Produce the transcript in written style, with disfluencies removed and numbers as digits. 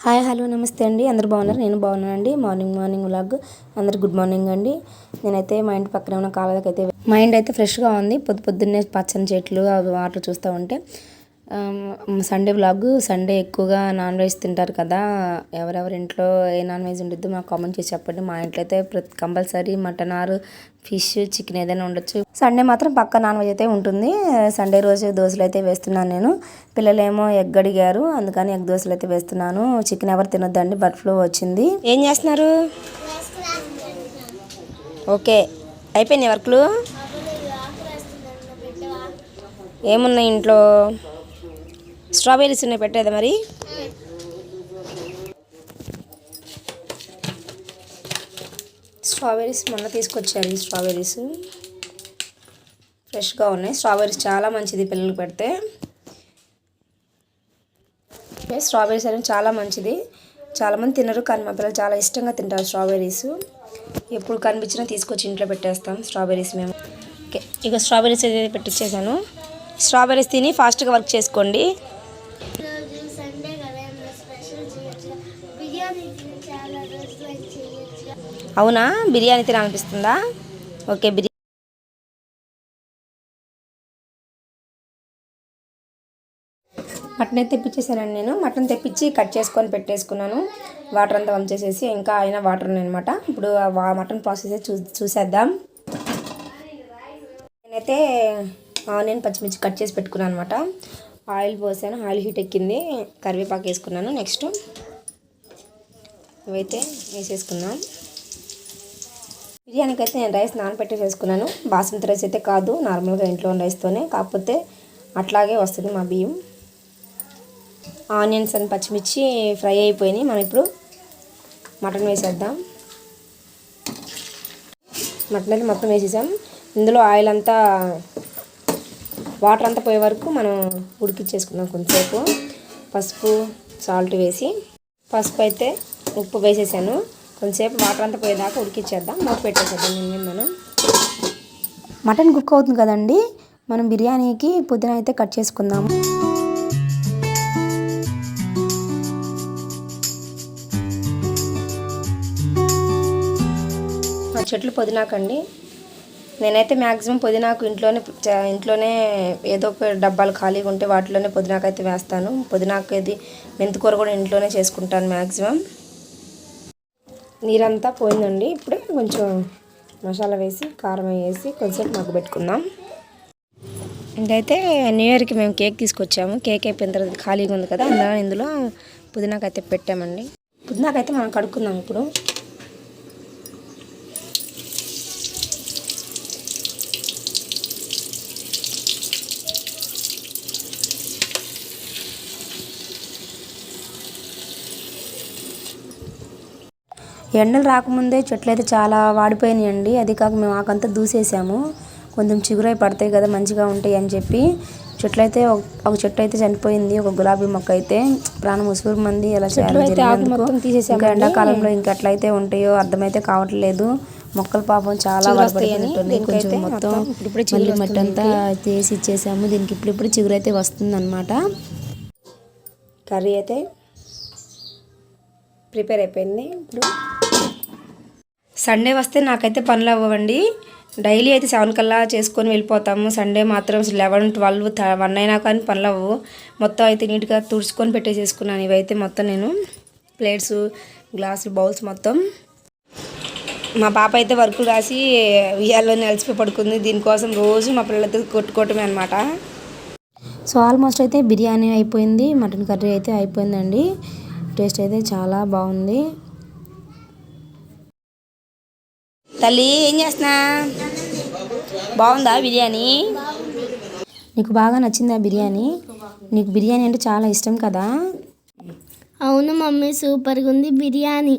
Hi hello నమస్తే అండి. అందరూ బాగున్నారు? నేను బాగున్నానండి. మార్నింగ్ వ్లాగ్ అందరికి గుడ్ మార్నింగ్ అండి. నేనైతే మా ఇంటి పక్కన ఉన్న కాలువకైతే మైండ్ అయితే ఫ్రెష్గా ఉంది. పొద్దున్నే పచ్చని చెట్లు అవి వాటర్ చూస్తూ ఉంటే సండే వ్లాగ్. సండే ఎక్కువగా నాన్ వెజ్ తింటారు కదా, ఎవరెవరి ఇంట్లో ఏ నాన్ వెజ్ ఉండిద్దో మాకు కామెంట్ చేసి చెప్పండి. మా ఇంట్లో అయితే compulsory mutton or fish chicken ఏదైనా ఉండొచ్చు. సండే మాత్రం పక్కా నాన్ వెజ్ అయితే ఉంటుంది. సండే రోజు దోశలు అయితే వేస్తున్నాను నేను. పిల్లలేమో ఎగ్ అడిగారు, అందుకని ఎగ్ దోశలు అయితే వేస్తున్నాను. చికెన్ ఎవరు తినొద్దండి, బర్డ్ ఫ్లూ వచ్చింది. ఏం చేస్తున్నారు? ఓకే, అయిపోయినాయి వర్క్లు. ఏమున్నాయి ఇంట్లో? స్ట్రాబెర్రీస్ ఉన్నాయి, పెట్టేదా మరి? స్ట్రాబెర్రీస్ మొన్న తీసుకొచ్చారు. ఈ స్ట్రాబెర్రీస్ ఫ్రెష్గా ఉన్నాయి. స్ట్రాబెర్రీస్ చాలా మంచిది పిల్లలకు పెడితే. స్ట్రాబెర్రీస్ అనేది చాలా మంచిది. చాలామంది తినరు, కానీ మా పిల్లలు చాలా ఇష్టంగా తింటారు స్ట్రాబెర్రీస్. ఎప్పుడు కనిపించినా తీసుకొచ్చి ఇంట్లో పెట్టేస్తాం స్ట్రాబెర్రీస్ మేము. ఓకే, ఇక స్ట్రాబెర్రీస్ అయితే పెట్టించేసాను. స్ట్రాబెర్రీస్ తిని ఫాస్ట్గా వర్క్ చేసుకోండి. అవునా, బిర్యానీ తినాలనిపిస్తుందా? ఓకే, మటన్ అయితే తెప్పించేసానండి. నేను మటన్ తెప్పించి కట్ చేసుకొని పెట్టేసుకున్నాను. వాటర్ అంతా వంచేసేసి ఇంకా అయినా వాటర్ ఉన్నాయన్నమాట. ఇప్పుడు మటన్ ప్రాసెస్ చూసేద్దాం. నేనైతే ఆనియన్ పచ్చిమిర్చి కట్ చేసి పెట్టుకున్నాను అనమాట. ఆయిల్ పోసాను, ఆయిల్ హీట్ ఎక్కింది, కరివేపాకు వేసుకున్నాను. నెక్స్ట్ ఇవైతే వేసేసుకున్నాం. బిర్యానీకి అయితే నేను రైస్ నానబెట్టేసేసుకున్నాను. బాస్మతి రైస్ అయితే కాదు, నార్మల్గా ఇంట్లో ఉన్న రైస్తోనే, కాకపోతే అట్లాగే వస్తుంది మా బియ్యం. ఆనియన్స్ అండ్ పచ్చిమిర్చి ఫ్రై అయిపోయినాయి. మనం ఇప్పుడు మటన్ వేసేద్దాం. మటన్ అయితే మొత్తం వేసేసాం. ఇందులో ఆయిల్ అంతా, వాటర్ అంతా పోయే వరకు మనం ఉడికిచ్చేసుకుందాం కొంచెంసేపు. పసుపు సాల్ట్ వేసి, పసుపు అయితే ఉప్పు వేసేసాను. కొంచెంసేపు వాటర్ అంతా పోయేదాకా ఉడికిచ్చేద్దాం. మూత పెట్టేసేద్దాం. మనం మటన్ కుక్ అవుతుంది కదండి, మనం బిర్యానీకి పుదీనా అయితే కట్ చేసుకుందాము. చెట్లు పుదీనాకండి. నేనైతే మ్యాక్సిమం పుదీనాకు ఇంట్లోనే ఏదో ఒక డబ్బాలు ఖాళీగా ఉంటే వాటిలోనే పుదీనాకు అయితే వేస్తాను. పుదీనాకు ఇది మెంతికూర కూడా ఇంట్లోనే చేసుకుంటాను మ్యాక్సిమం. నీరంతా పోయిందండి. ఇప్పుడే కొంచెం మసాలా వేసి, కారం వేసి కొంచెంసేపు మగ్గ పెట్టుకుందాం. ఇంకైతే న్యూ ఇయర్కి మేము కేక్ తీసుకొచ్చాము. కేక్ అయిపోయిన తర్వాత ఖాళీగా ఉంది కదా, అందులో ఇందులో పుదీనాకు అయితే పెట్టామండి. పుదీనాకు అయితే మనం కడుక్కుందాం ఇప్పుడు. ఎండలు రాకముందే చెట్లు అయితే చాలా వాడిపోయినాయండి. అది కాక మేము ఆకంతా దూసేసాము. కొంచెం చిగురై పడతాయి కదా, మంచిగా ఉంటాయి అని చెప్పి చెట్లు అయితే ఒక చెట్టు అయితే చనిపోయింది. ఒక గులాబీ మొక్క అయితే ప్రాణం ఉసురు మంది ఎలా చేయాలి. ఇంకా ఎండాకాలంలో ఇంకెట్లయితే ఉంటాయో అర్థమైతే కావట్లేదు. మొక్కలు పాపం చాలా వాడిపోయినట్టున్నాయి. కొంచెం మొత్తం మళ్ళీ మట్టి అంతా తీసి ఇచ్చేసాము. దీనికి ఇప్పుడు చిగురు అయితే వస్తుంది అనమాట. కర్రీ అయితే ప్రిపేర్ అయిపోయింది. ఇప్పుడు సండే వస్తే నాకైతే పనులు అవ్వండి. డైలీ అయితే 7 కల్లా చేసుకొని వెళ్ళిపోతాము. సండే మాత్రం 11, 12, 1 అయినా కానీ పనులు అవ్వవు. మొత్తం అయితే నీట్గా తుడుచుకొని పెట్టేసేసుకున్నాను. ఇవైతే మొత్తం నేను ప్లేట్స్, గ్లాసులు, బౌల్స్ మొత్తం. మా పాప అయితే వర్కులు రాసి ఉయ్యాల్లోనే అలసిపోయి పడుకుంది. దీనికోసం రోజు మా పిల్లలతో కొట్టుకోవటమే అనమాట. సో ఆల్మోస్ట్ అయితే బిర్యానీ అయిపోయింది, మటన్ కర్రీ అయితే అయిపోయిందండి. టేస్ట్ అయితే చాలా బాగుంది. తల్లి ఏం చేస్తున్నా? బాగుందా బిర్యానీ? నీకు బాగా నచ్చిందా బిర్యానీ? నీకు బిర్యానీ అంటే చాలా ఇష్టం కదా? అవును మమ్మీ, సూపర్గా ఉంది బిర్యానీ.